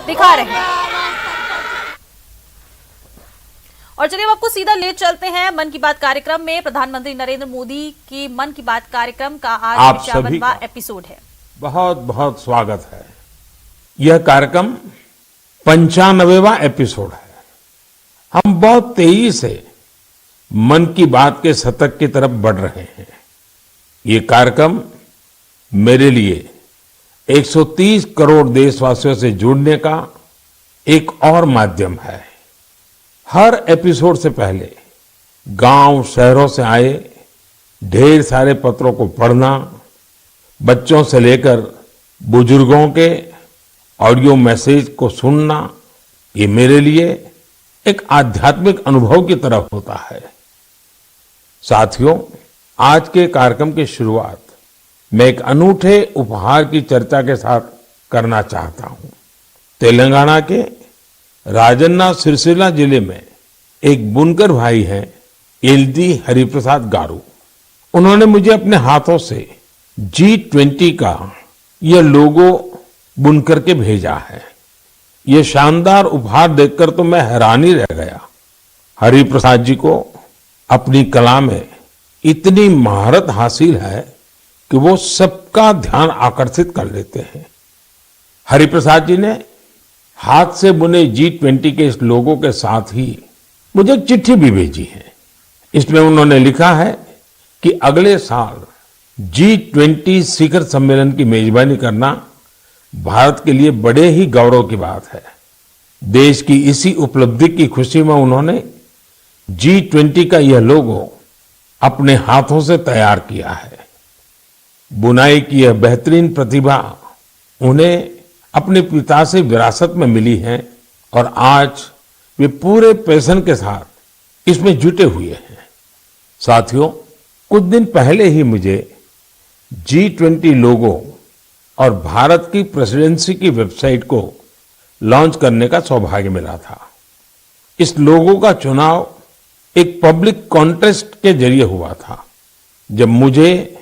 दिखा रहे हैं। और चलिए हम आपको सीधा ले चलते हैं मन की बात कार्यक्रम में। प्रधानमंत्री नरेंद्र मोदी की मन की बात कार्यक्रम का आज 55वां एपिसोड है। बहुत बहुत स्वागत है। यह कार्यक्रम 95वां एपिसोड है। हम बहुत तेजी से मन की बात के शतक की तरफ बढ़ रहे हैं। ये कार्यक्रम मेरे लिए 130 करोड़ देशवासियों से जुड़ने का एक और माध्यम है। हर एपिसोड से पहले गांव शहरों से आए ढेर सारे पत्रों को पढ़ना, बच्चों से लेकर बुजुर्गों के ऑडियो मैसेज को सुनना, ये मेरे लिए एक आध्यात्मिक अनुभव की तरह होता है। साथियों, आज के कार्यक्रम की शुरुआत मैं एक अनूठे उपहार की चर्चा के साथ करना चाहता हूं। तेलंगाना के राजन्ना सिरसिल्ला जिले में एक बुनकर भाई हैं एलडी हरिप्रसाद गारू। उन्होंने मुझे अपने हाथों से G20 का यह लोगो बुन करके भेजा है। यह शानदार उपहार देखकर तो मैं हैरान ही रह गया। हरिप्रसाद जी को अपनी कला में इतनी महारत हासिल है कि वो सबका ध्यान आकर्षित कर लेते हैं। हरिप्रसाद जी ने हाथ से बुने G20 के इस लोगो के साथ ही मुझे एक चिट्ठी भी भेजी है। इसमें उन्होंने लिखा है कि अगले साल G20 शिखर सम्मेलन की मेजबानी करना भारत के लिए बड़े ही गौरव की बात है। देश की इसी उपलब्धि की खुशी में उन्होंने G20 का यह लोगो अपने हाथों से तैयार किया है। बुनाई की यह बेहतरीन प्रतिभा उन्हें अपने पिता से विरासत में मिली है और आज वे पूरे पैशन के साथ इसमें जुटे हुए हैं। साथियों, कुछ दिन पहले ही मुझे G20 लोगो और भारत की प्रेसिडेंसी की वेबसाइट को लॉन्च करने का सौभाग्य मिला था। इस लोगो का चुनाव एक पब्लिक कॉन्टेस्ट के जरिए हुआ था। जब मुझे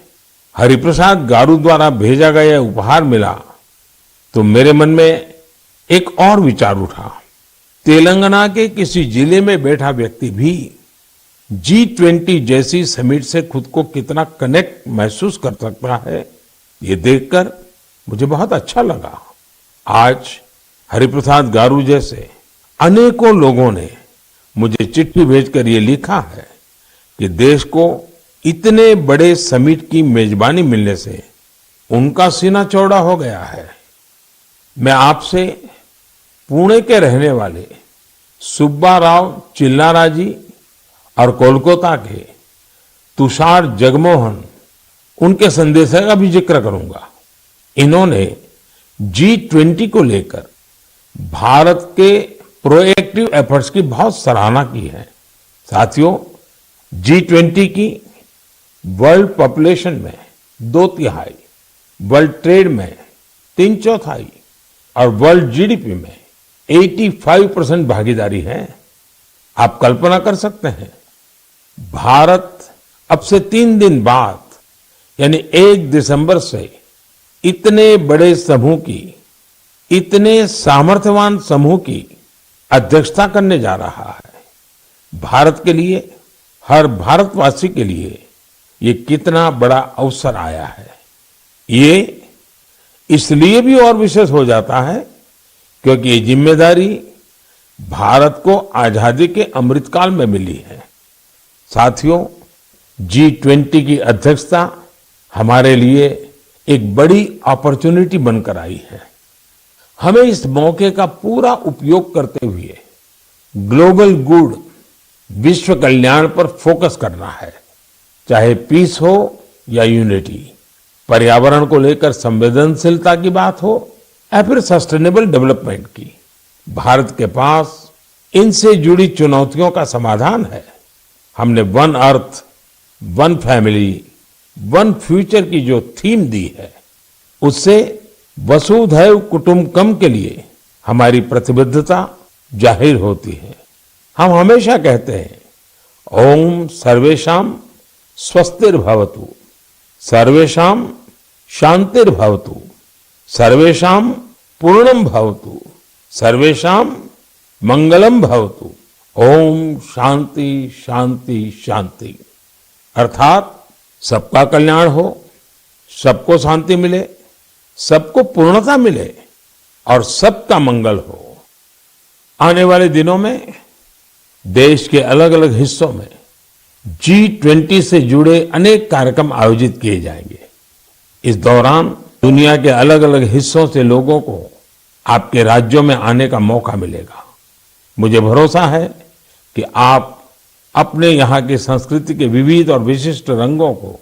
हरिप्रसाद गारू द्वारा भेजा गया उपहार मिला तो मेरे मन में एक और विचार उठा। तेलंगाना के किसी जिले में बैठा व्यक्ति भी G20 जैसी समिट से खुद को कितना कनेक्ट महसूस कर सकता है, ये देखकर मुझे बहुत अच्छा लगा। आज हरिप्रसाद गारू जैसे अनेकों लोगों ने मुझे चिट्ठी भेजकर ये लिखा है कि देश को इतने बड़े समिट की मेजबानी मिलने से उनका सीना चौड़ा हो गया है। मैं आपसे पुणे के रहने वाले सुब्बा राव चिल्लारा जी और कोलकाता के तुषार जगमोहन उनके संदेश का भी जिक्र करूंगा। इन्होंने G20 को लेकर भारत के प्रोएक्टिव एफर्ट्स की बहुत सराहना की है। साथियों, G20 की वर्ल्ड पॉपुलेशन में 2/3, वर्ल्ड ट्रेड में 3/4 और वर्ल्ड जीडीपी में 85% भागीदारी है। आप कल्पना कर सकते हैं, भारत अब से 3 दिन बाद यानी 1 दिसंबर से इतने बड़े समूह की, इतने सामर्थ्यवान समूह की अध्यक्षता करने जा रहा है। भारत के लिए, हर भारतवासी के लिए ये कितना बड़ा अवसर आया है। ये इसलिए भी और विशेष हो जाता है क्योंकि ये जिम्मेदारी भारत को आजादी के अमृतकाल में मिली है। साथियों, G20 की अध्यक्षता हमारे लिए एक बड़ी अपॉर्चुनिटी बनकर आई है। हमें इस मौके का पूरा उपयोग करते हुए ग्लोबल गुड, विश्व कल्याण पर फोकस करना है। चाहे पीस हो या यूनिटी, पर्यावरण को लेकर संवेदनशीलता की बात हो या फिर सस्टेनेबल डेवलपमेंट की, भारत के पास इनसे जुड़ी चुनौतियों का समाधान है। हमने one earth, one family, one future की जो थीम दी है, उससे वसुधैव कुटुंबकम के लिए हमारी प्रतिबद्धता जाहिर होती है। हम हमेशा कहते हैं, ओम सर्वेषाम स्वस्तिर्भवतु, सर्वेषाम शांतिर्भवतु, सर्वेषाम पूर्णम भवतु, सर्वेषां मंगलम भवतु। ओम शांति शांति शांति। अर्थात सबका कल्याण हो, सबको शांति मिले, सबको पूर्णता मिले और सबका मंगल हो। आने वाले दिनों में देश के अलग अलग हिस्सों में G20 से जुड़े अनेक कार्यक्रम आयोजित किए जाएंगे। इस दौरान दुनिया के अलग अलग हिस्सों से लोगों को आपके राज्यों में आने का मौका मिलेगा। मुझे भरोसा है कि आप अपने यहाँ की संस्कृति के विविध और विशिष्ट रंगों को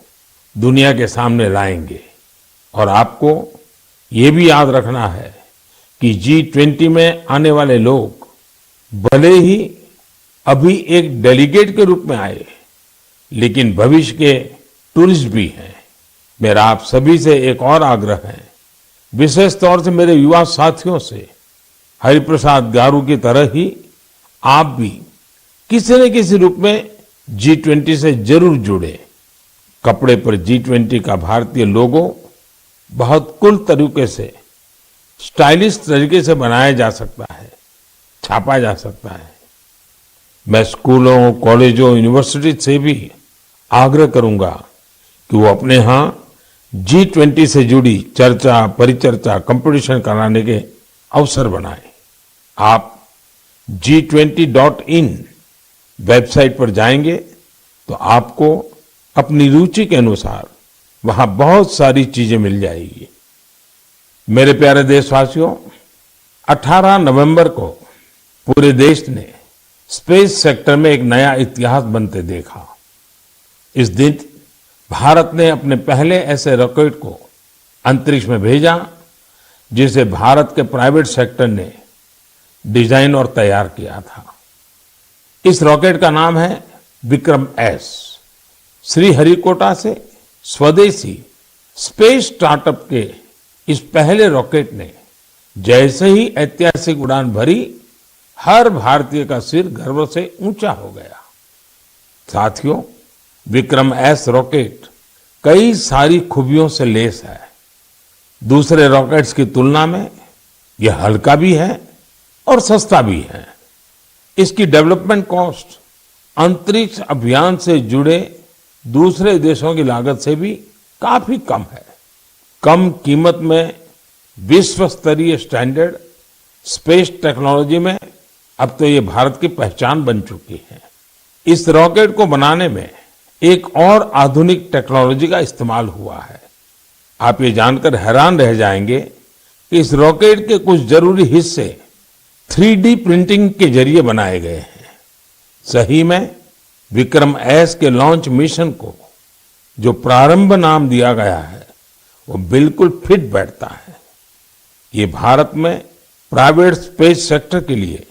दुनिया के सामने लाएंगे। और आपको ये भी याद रखना है कि G20 में आने वाले लोग भले ही अभी एक डेलीगेट के रूप में आए, लेकिन भविष्य के टूरिस्ट भी हैं। मेरा आप सभी से एक और आग्रह है, विशेष तौर से मेरे युवा साथियों से, हरिप्रसाद गारू की तरह ही आप भी किसी न किसी रूप में G20 से जरूर जुड़े। कपड़े पर G20 का भारतीय लोगो बहुत कूल तरीके से, स्टाइलिश तरीके से बनाया जा सकता है, छापा जा सकता है। मैं स्कूलों, कॉलेजों, यूनिवर्सिटी से भी आग्रह करूंगा कि वो अपने यहाँ G20 से जुड़ी चर्चा, परिचर्चा, कंपटीशन कराने के अवसर बनाएं। आप G20.in वेबसाइट पर जाएंगे तो आपको अपनी रुचि के अनुसार वहां बहुत सारी चीजें मिल जाएगी। मेरे प्यारे देशवासियों, 18 नवंबर को पूरे देश ने स्पेस सेक्टर में एक नया इतिहास बनते देखा। इस दिन भारत ने अपने पहले ऐसे रॉकेट को अंतरिक्ष में भेजा जिसे भारत के प्राइवेट सेक्टर ने डिजाइन और तैयार किया था। इस रॉकेट का नाम है विक्रम-S। श्रीहरिकोटा से स्वदेशी स्पेस स्टार्टअप के इस पहले रॉकेट ने जैसे ही ऐतिहासिक उड़ान भरी, हर भारतीय का सिर गर्व से ऊंचा हो गया। साथियों, विक्रम-S रॉकेट कई सारी खूबियों से लेस है। दूसरे रॉकेट्स की तुलना में यह हल्का भी है और सस्ता भी है। इसकी डेवलपमेंट कॉस्ट अंतरिक्ष अभियान से जुड़े दूसरे देशों की लागत से भी काफी कम है। कम कीमत में विश्व स्तरीय स्टैंडर्ड स्पेस टेक्नोलॉजी में अब तो ये भारत की पहचान बन चुकी है। इस रॉकेट को बनाने में एक और आधुनिक टेक्नोलॉजी का इस्तेमाल हुआ है। आप ये जानकर हैरान रह जाएंगे कि इस रॉकेट के कुछ जरूरी हिस्से 3D प्रिंटिंग के जरिए बनाए गए हैं। सही में विक्रम-S के लॉन्च मिशन को जो प्रारंभ नाम दिया गया है, वो बिल्कुल फिट बैठता है। ये भारत में प्राइवेट स्पेस सेक्टर के लिए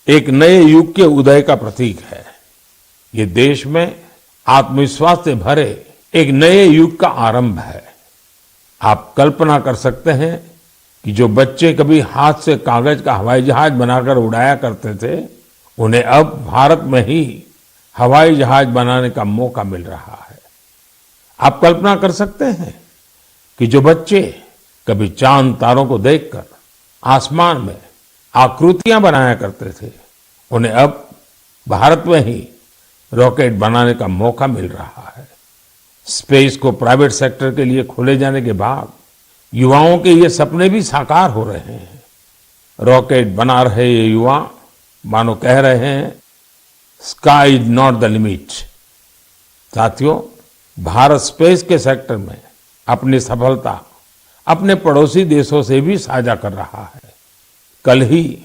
एक नए युग के उदय का प्रतीक है। ये देश में आत्मविश्वास से भरे एक नए युग का आरंभ है। आप कल्पना कर सकते हैं कि जो बच्चे कभी हाथ से कागज का हवाई जहाज बनाकर उड़ाया करते थे, उन्हें अब भारत में ही हवाई जहाज बनाने का मौका मिल रहा है। आप कल्पना कर सकते हैं कि जो बच्चे कभी चांद तारों को देखकर आसमान में आकृतियां बनाया करते थे, उन्हें अब भारत में ही रॉकेट बनाने का मौका मिल रहा है। स्पेस को प्राइवेट सेक्टर के लिए खोले जाने के बाद युवाओं के ये सपने भी साकार हो रहे हैं। रॉकेट बना रहे ये युवा मानो कह रहे हैं, sky is not the limit. साथियों, भारत स्पेस के सेक्टर में अपनी सफलता अपने पड़ोसी देशों से भी साझा कर रहा है। कल ही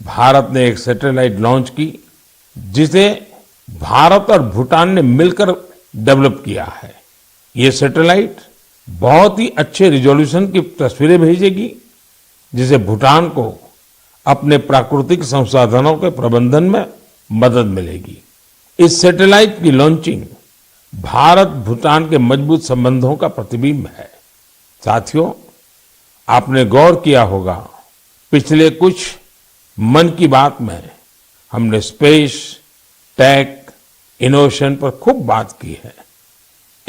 भारत ने एक सैटेलाइट लॉन्च की जिसे भारत और भूटान ने मिलकर डेवलप किया है। ये सैटेलाइट बहुत ही अच्छे रिजोल्यूशन की तस्वीरें भेजेगी, जिसे भूटान को अपने प्राकृतिक संसाधनों के प्रबंधन में मदद मिलेगी। इस सैटेलाइट की लॉन्चिंग भारत भूटान के मजबूत संबंधों का प्रतिबिंब है। साथियों, आपने गौर किया होगा, पिछले कुछ मन की बात में हमने स्पेस, टेक, इनोवेशन पर खूब बात की है।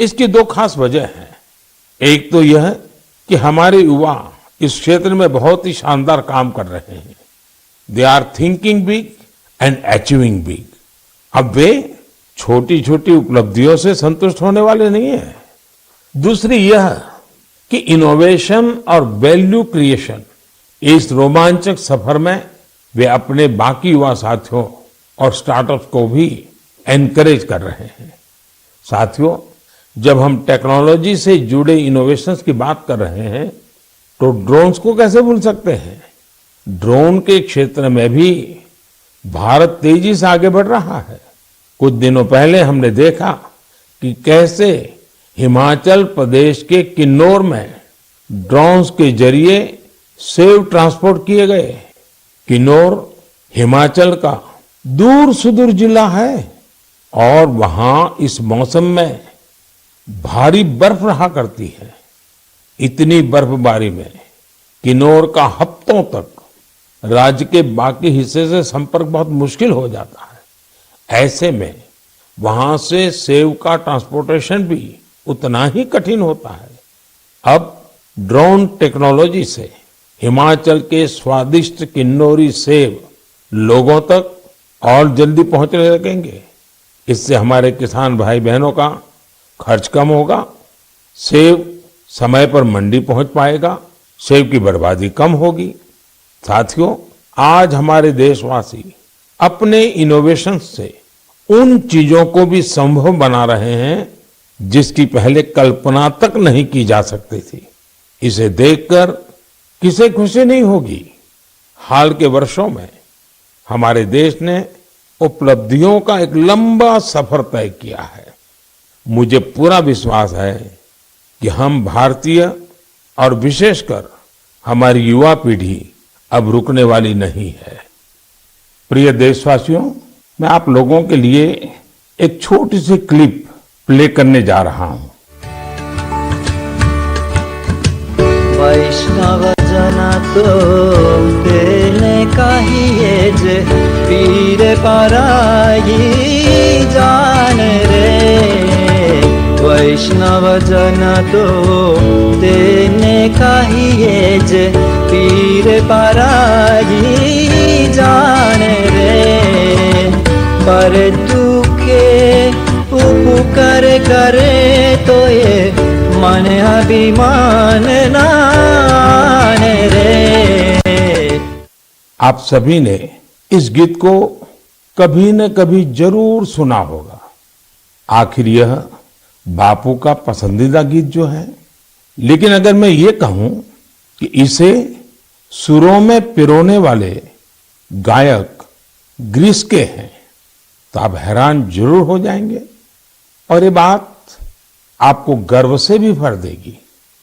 इसकी दो खास वजह हैं। एक तो यह कि हमारे युवा इस क्षेत्र में बहुत ही शानदार काम कर रहे हैं। They are thinking big and achieving big. अब वे छोटी छोटी उपलब्धियों से संतुष्ट होने वाले नहीं हैं। दूसरी यह कि इनोवेशन और वैल्यू क्रिएशन, इस रोमांचक सफर में वे अपने बाकी युवा साथियों और स्टार्टअप्स को भी एनकरेज कर रहे हैं। साथियों, जब हम टेक्नोलॉजी से जुड़े इनोवेशंस की बात कर रहे हैं तो ड्रोन्स को कैसे भूल सकते हैं। ड्रोन के क्षेत्र में भी भारत तेजी से आगे बढ़ रहा है। कुछ दिनों पहले हमने देखा कि कैसे हिमाचल प्रदेश के किन्नौर में ड्रोन्स के जरिए सेब ट्रांसपोर्ट किए गए। किन्नौर हिमाचल का दूर सुदूर जिला है और वहां इस मौसम में भारी बर्फ रहा करती है। इतनी बर्फबारी में किन्नौर का हफ्तों तक राज्य के बाकी हिस्से से संपर्क बहुत मुश्किल हो जाता है। ऐसे में वहां से सेब का ट्रांसपोर्टेशन भी उतना ही कठिन होता है। अब ड्रोन टेक्नोलॉजी से हिमाचल के स्वादिष्ट किन्नौरी सेब लोगों तक और जल्दी पहुंचने लगेंगे। इससे हमारे किसान भाई बहनों का खर्च कम होगा, सेब समय पर मंडी पहुंच पाएगा, सेब की बर्बादी कम होगी। साथियों, आज हमारे देशवासी अपने इनोवेशन से उन चीजों को भी संभव बना रहे हैं जिसकी पहले कल्पना तक नहीं की जा सकती थी। इसे देखकर किसे खुशी नहीं होगी। हाल के वर्षों में हमारे देश ने उपलब्धियों का एक लंबा सफर तय किया है। मुझे पूरा विश्वास है कि हम भारतीय और विशेषकर हमारी युवा पीढ़ी अब रुकने वाली नहीं है। प्रिय देशवासियों, मैं आप लोगों के लिए एक छोटी सी क्लिप प्ले करने जा रहा हूं। वैष्णव जना तो तेने कहिए जे पीर पराई जान रे। वैष्णव जना तो तेने कहिए जे पीर पराई जान रे। पर दुखे उपकार करे तो ये मन अभिमान नान रे। आप सभी ने इस गीत को कभी न कभी जरूर सुना होगा। आखिर यह बापू का पसंदीदा गीत जो है। लेकिन अगर मैं ये कहूं कि इसे सुरों में पिरोने वाले गायक ग्रीस के हैं तो आप हैरान जरूर हो जाएंगे और ये बात आपको गर्व से भी भर देगी।